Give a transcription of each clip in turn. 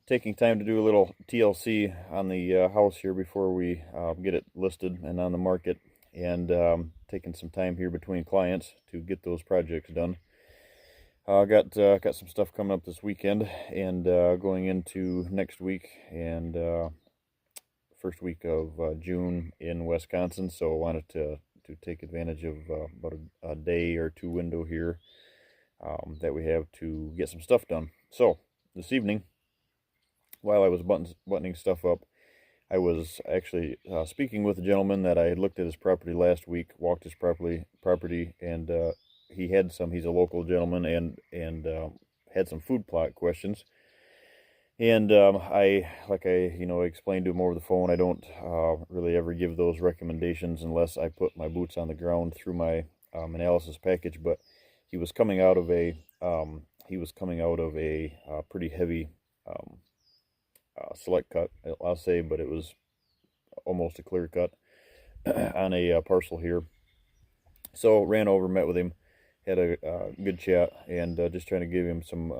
taking time to do a little TLC on the house here before we get it listed and on the market, and taking some time here between clients to get those projects done. Got some stuff coming up this weekend and going into next week and first week of June in Wisconsin. So I wanted to take advantage of about a day or two window here that we have to get some stuff done. So this evening, while I was buttoning stuff up, I was actually speaking with a gentleman that I had looked at his property last week, walked his property, and he had some. He's a local gentleman, and had some food plot questions. And I explained to him over the phone, I don't really ever give those recommendations unless I put my boots on the ground through my analysis package. But he was coming out of a pretty heavy select cut, I'll say, but it was almost a clear cut on a parcel here. So ran over, met with him, had a good chat, and just trying to give him some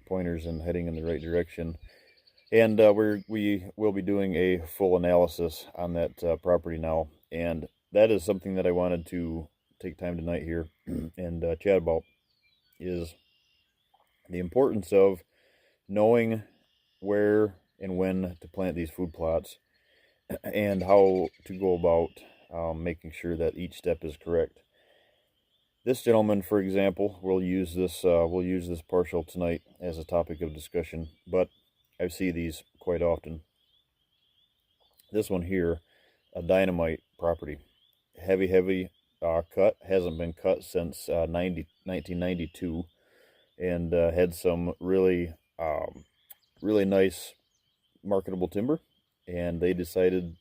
pointers and heading in the right direction. And we will be doing a full analysis on that property now, and that is something that I wanted to take time tonight here and chat about, is the importance of knowing where and when to plant these food plots and how to go about making sure that each step is correct. This gentleman, for example, we'll use this parcel tonight as a topic of discussion, but I see these quite often. This one here, a dynamite property, heavy cut, hasn't been cut since 1992, and had some really nice marketable timber, and they decided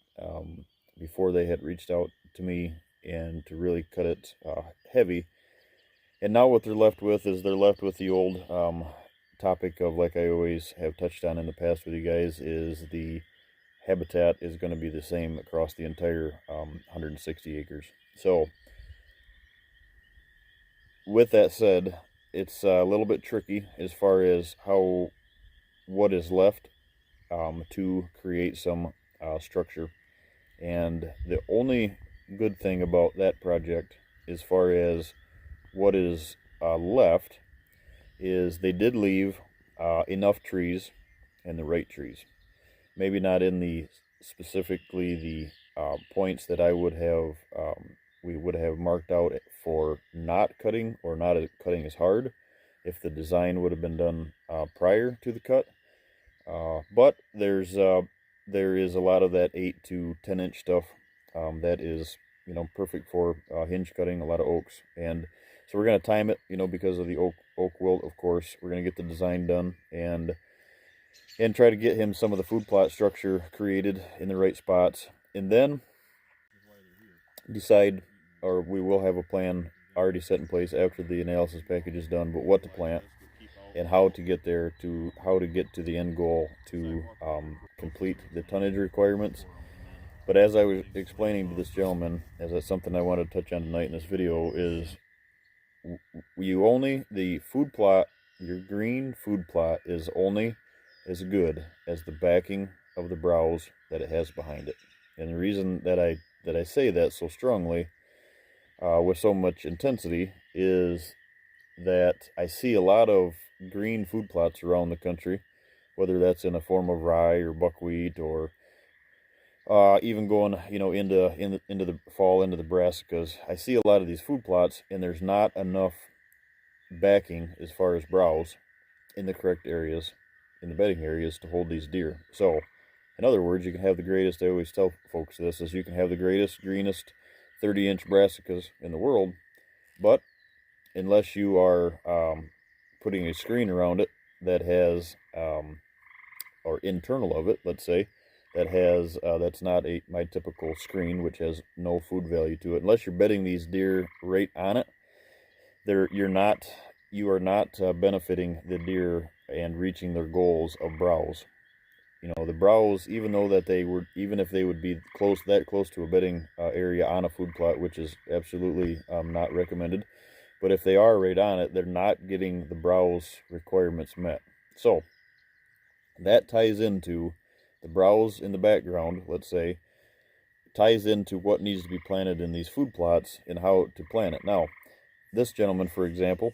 before they had reached out to me and to really cut it heavy. And now what they're left with is the old topic of, like I always have touched on in the past with you guys, is the habitat is going to be the same across the entire 160 acres. So with that said, it's a little bit tricky as far as what is left to create some structure. And the only good thing about that project, as far as what is left, is they did leave enough trees, and the right trees. Maybe not in the specifically the points that I would have we would have marked out for not cutting or not cutting as hard if the design would have been done prior to the cut. But there is a lot of that 8 to 10 inch stuff that is perfect for hinge cutting, a lot of oaks. And so we're going to time it, because of the oak wilt, of course. We're going to get the design done and try to get him some of the food plot structure created in the right spots, and then decide, or we will have a plan already set in place after the analysis package is done, but what to plant and how to get there, to how to get to the end goal to complete the tonnage requirements. But as I was explaining to this gentleman, as that's something I wanted to touch on tonight in this video, is the food plot, your green food plot, is only as good as the backing of the browse that it has behind it. And the reason that I say that so strongly with so much intensity is that I see a lot of green food plots around the country, whether that's in a form of rye or buckwheat, or even going into the fall, into the brassicas. I see a lot of these food plots, and there's not enough backing as far as browse in the correct areas, in the bedding areas, to hold these deer. So in other words, you can have the greatest, I always tell folks this, is you can have the greatest, greenest 30-inch brassicas in the world, but unless you are putting a screen around it that has, or internal of it, let's say, that has, that's not my typical screen, which has no food value to it, unless you're bedding these deer right on it, you are not benefiting the deer and reaching their goals of browse. The browse, even if they would be that close to a bedding area on a food plot, which is absolutely not recommended, but if they are right on it, they're not getting the browse requirements met. So That ties into the browse in the background, let's say, ties into what needs to be planted in these food plots and how to plant it. Now, this gentleman, for example,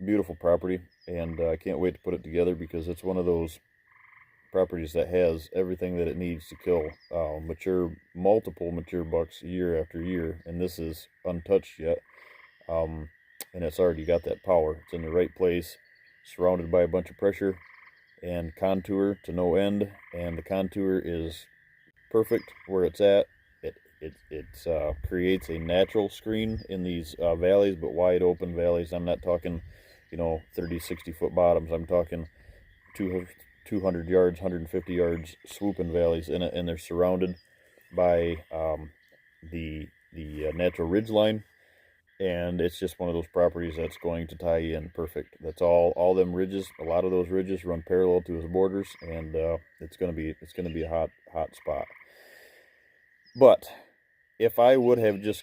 beautiful property, and I can't wait to put it together because it's one of those properties that has everything that it needs to kill multiple mature bucks year after year, and this is untouched yet. And it's already got that power. It's in the right place, surrounded by a bunch of pressure and contour to no end, and the contour is perfect where it's at. It creates a natural screen in these valleys, but wide open valleys. I'm not talking, 30, 60-foot bottoms. I'm talking 200 yards, 150 yards swooping valleys in it, and they're surrounded by the natural ridge line, and it's just one of those properties that's going to tie in perfect. That's all them ridges. A lot of those ridges run parallel to his borders, and it's gonna be a hot spot. But if I would have just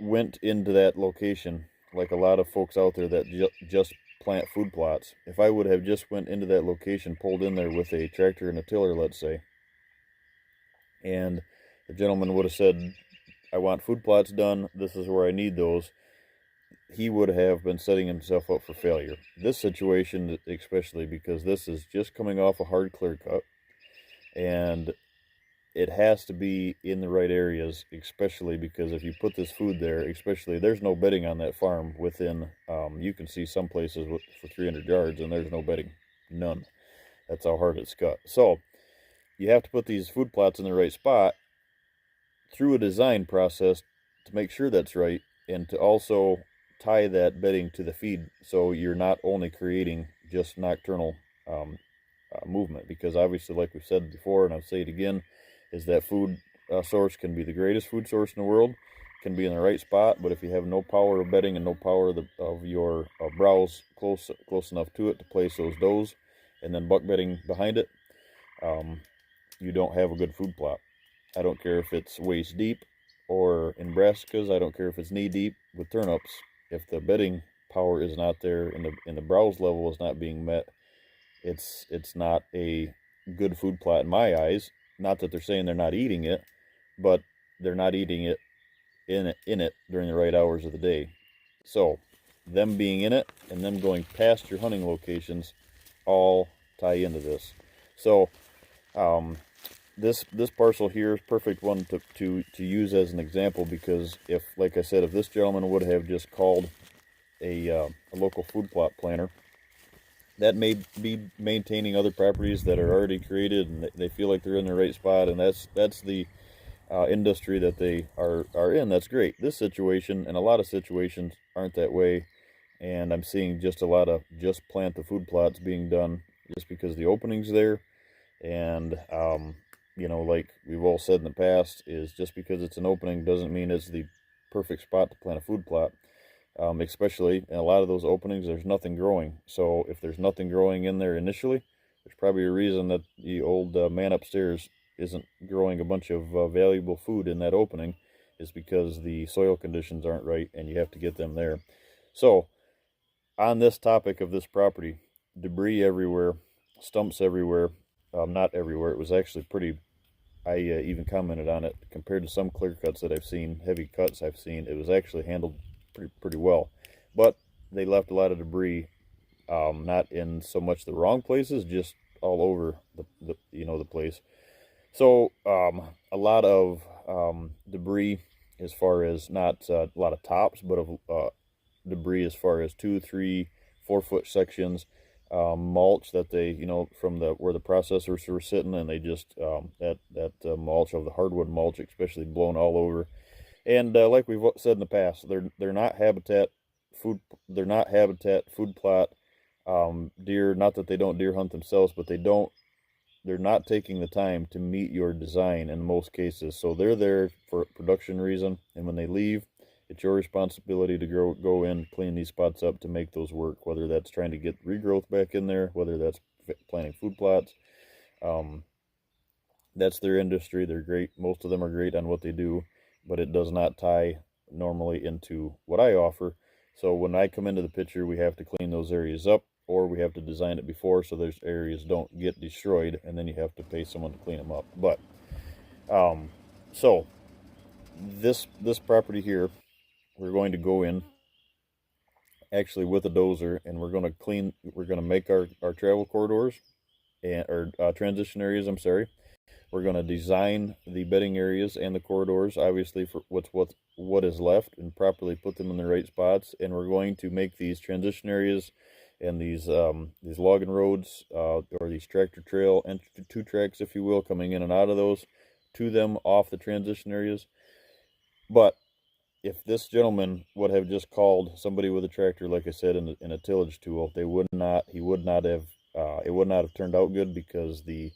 went into that location, like a lot of folks out there that just plant food plots, if I would have just went into that location, pulled in there with a tractor and a tiller, let's say, and the gentleman would have said, I want food plots done, this is where I need those, he would have been setting himself up for failure. This situation especially, because this is just coming off a hard clear cut, and it has to be in the right areas, especially because if you put this food there, especially, there's no bedding on that farm within, you can see some places for 300 yards and there's no bedding, none. That's how hard it's cut. So you have to put these food plots in the right spot through a design process to make sure that's right, and to also tie that bedding to the feed, so you're not only creating just nocturnal movement, because obviously, like we've said before, and I'll say it again, is that food source can be the greatest food source in the world, can be in the right spot, but if you have no power of bedding and no power of your browse close enough to it to place those does, and then buck bedding behind it, you don't have a good food plot. I don't care if it's waist deep or in brassicas. I don't care if it's knee deep with turnips. If the bedding power is not there and the browse level is not being met, it's not a good food plot in my eyes. Not that they're saying they're not eating it, but they're not eating it in it during the right hours of the day. So them being in it and them going past your hunting locations all tie into this. So this parcel here is perfect one to use as an example, because if, like I said, if this gentleman would have just called a local food plot planner that may be maintaining other properties that are already created and they feel like they're in the right spot, and that's the industry that they are in, that's great. This situation and a lot of situations aren't that way, and I'm seeing just a lot of just plant the food plots being done just because the opening's there. And like we've all said in the past, is just because it's an opening doesn't mean it's the perfect spot to plant a food plot. Especially in a lot of those openings, there's nothing growing. So if there's nothing growing in there initially, there's probably a reason that the old man upstairs isn't growing a bunch of valuable food in that opening, is because the soil conditions aren't right and you have to get them there. So on this topic of this property, debris everywhere, stumps everywhere. Not everywhere. It was actually pretty, I even commented on it, compared to some clear cuts that I've seen, heavy cuts I've seen, it was actually handled pretty well. But they left a lot of debris, not in so much the wrong places, just all over the place. So a lot of debris, as far as not a lot of tops, but of debris as far as 2, 3, 4-foot sections, mulch that they, from where the processors were sitting, and they just that mulch of the hardwood mulch, especially, blown all over. And like we've said in the past, they're not habitat food. They're not habitat food plot deer. Not that they don't deer hunt themselves, but they're not taking the time to meet your design in most cases. So they're there for a production reason, and when they leave, it's your responsibility to go in, clean these spots up to make those work, whether that's trying to get regrowth back in there, whether that's planting food plots. That's their industry. They're great. Most of them are great on what they do, but it does not tie normally into what I offer. So when I come into the picture, we have to clean those areas up. or we have to design it before so those areas don't get destroyed, and then you have to pay someone to clean them up. But so this property here, we're going to go in actually with a dozer, and we're going to make our travel corridors and or transition areas, I'm sorry. We're going to design the bedding areas and the corridors, obviously, for what is left, and properly put them in the right spots. And we're going to make these transition areas and these logging roads, or these tractor trail and two tracks, if you will, coming in and out of those, to them off the transition areas. But if this gentleman would have just called somebody with a tractor, like I said, in a tillage tool, he would not have, it would not have turned out good, because the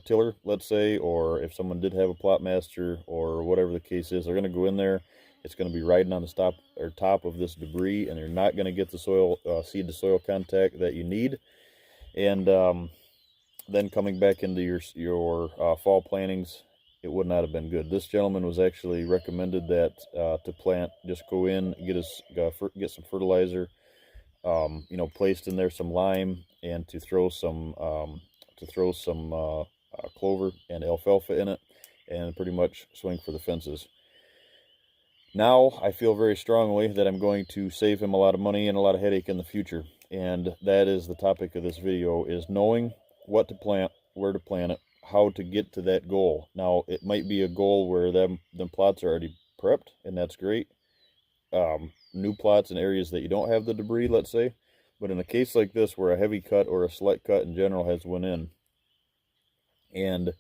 tiller, let's say, or if someone did have a plot master or whatever the case is, they're going to go in there. It's going to be riding on the top of this debris, and they're not going to get the soil, seed to soil contact that you need. And then coming back into your fall plantings, it would not have been good. This gentleman was actually recommended that to plant, just go in, get some fertilizer, placed in there, some lime, and to throw some clover and alfalfa in it, and pretty much swing for the fences. Now I feel very strongly that I'm going to save him a lot of money and a lot of headache in the future, and that is the topic of this video, is knowing what to plant, where to plant it, how to get to that goal. Now, it might be a goal where them plots are already prepped, and that's great. New plots in areas that you don't have the debris, let's say. But in a case like this, where a heavy cut or a select cut in general has went in and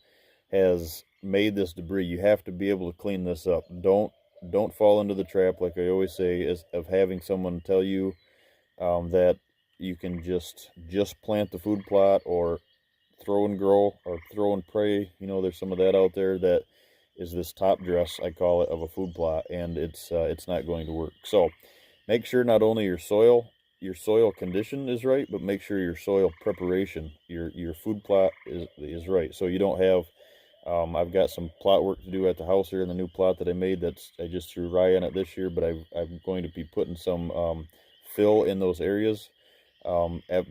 has made this debris, you have to be able to clean this up. Don't fall into the trap, like I always say, of having someone tell you that you can just plant the food plot, or throw and grow, or throw and pray. There's some of that out there that is this top dress, I call it, of a food plot, and it's not going to work. So make sure not only your soil condition is right, but make sure your soil preparation, your food plot is right. So you don't have, I've got some plot work to do at the house here in the new plot that I made. I just threw rye in it this year, but I'm going to be putting some fill in those areas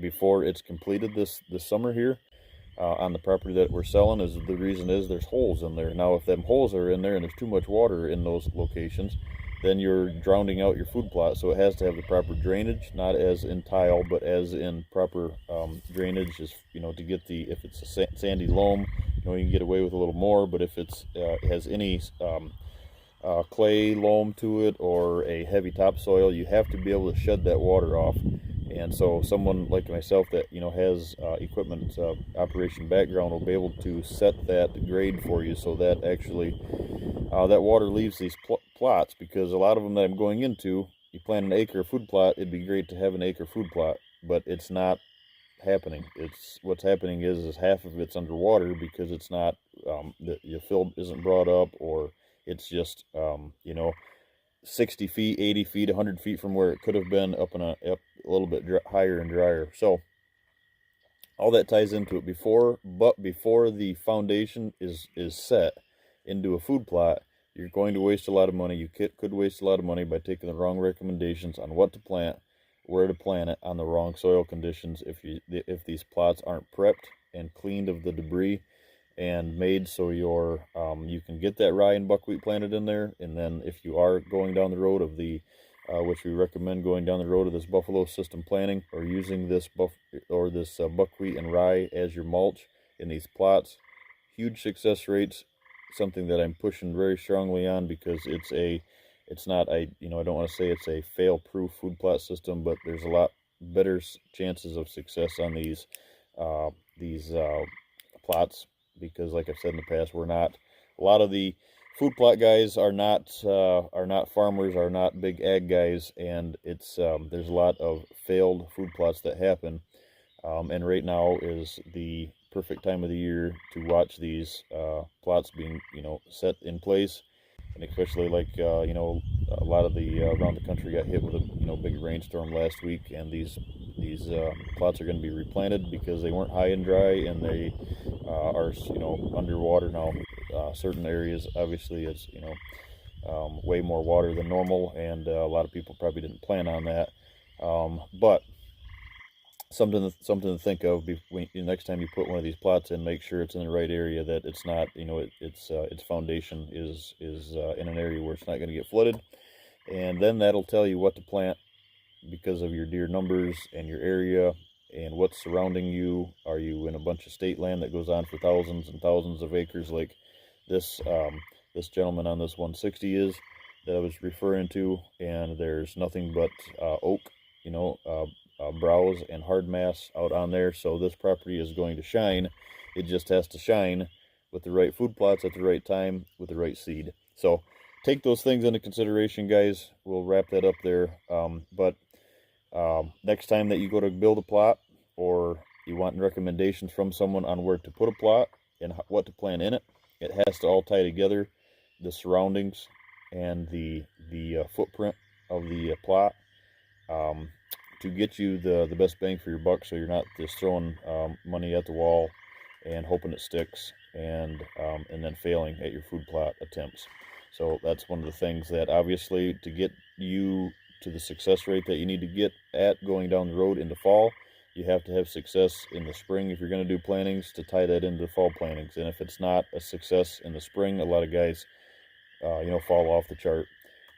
before it's completed this summer here. On the property that we're selling, the reason is there's holes in there. Now, if them holes are in there and there's too much water in those locations, then you're drowning out your food plot. So it has to have the proper drainage, not as in tile, but as in proper drainage, is to get if it's a sandy loam, you can get away with a little more. But if it has any clay loam to it, or a heavy topsoil, you have to be able to shed that water off. And so someone like myself that has equipment operation background will be able to set that grade for you, so that actually that water leaves these plots. Because a lot of them that I'm going into, you plant an acre food plot, it'd be great to have an acre food plot, but it's not happening. What's happening is half of it's underwater, because it's not the fill isn't brought up, or it's just 60 feet, 80 feet, 100 feet from where it could have been, up a little bit higher and drier. So all that ties into it. Before the foundation is set into a food plot, you're going to waste a lot of money. You could waste a lot of money by taking the wrong recommendations on what to plant, where to plant it, on the wrong soil conditions, if these plots aren't prepped and cleaned of the debris and made so you can get that rye and buckwheat planted in there. And then if you are going down the road of which we recommend going down the road of this buffalo system planting, or using this buckwheat and rye as your mulch in these plots, huge success rates. Something that I'm pushing very strongly on, because I don't want to say it's a fail-proof food plot system, but there's a lot better chances of success on these plots, because like I've said in the past, a lot of the food plot guys are not farmers, are not big ag guys, and there's a lot of failed food plots that happen. And right now is the perfect time of the year to watch these plots being set in place. And especially, like a lot of the around the country got hit with a big rainstorm last week, and these plots are going to be replanted because they weren't high and dry, and they are underwater now. Certain areas, obviously, it's way more water than normal, and a lot of people probably didn't plan on that. But something to think of when next time you put one of these plots in. Make sure it's in the right area, that it's not, its foundation is in an area where it's not going to get flooded, and then that'll tell you what to plant because of your deer numbers and your area and what's surrounding you. Are you in a bunch of state land that goes on for thousands and thousands of acres, like this this gentleman on this 160 is, that I was referring to, and there's nothing but oak, browse and hard mass out on there. So this property is going to shine. It just has to shine with the right food plots at the right time with the right seed. So take those things into consideration, guys. We'll wrap that up there. But next time that you go to build a plot, or you want recommendations from someone on where to put a plot and what to plant in it, it has to all tie together. The surroundings and the footprint of the plot, to get you the best bang for your buck, so you're not just throwing money at the wall and hoping it sticks, and then failing at your food plot attempts. So that's one of the things that, obviously, to get you to the success rate that you need to get at going down the road into fall, you have to have success in the spring if you're going to do plantings, to tie that into fall plantings. And if it's not a success in the spring, a lot of guys fall off the chart,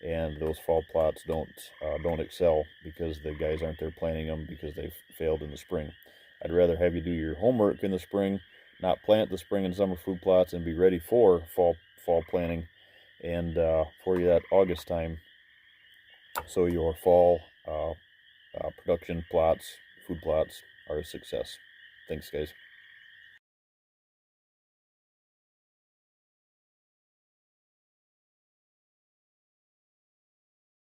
and those fall plots don't excel because the guys aren't there planting them because they've failed in the spring. I'd rather have you do your homework in the spring, not plant the spring and summer food plots, and be ready for fall planting, and for you that August time, so your fall production plots, food plots, are a success. Thanks, guys.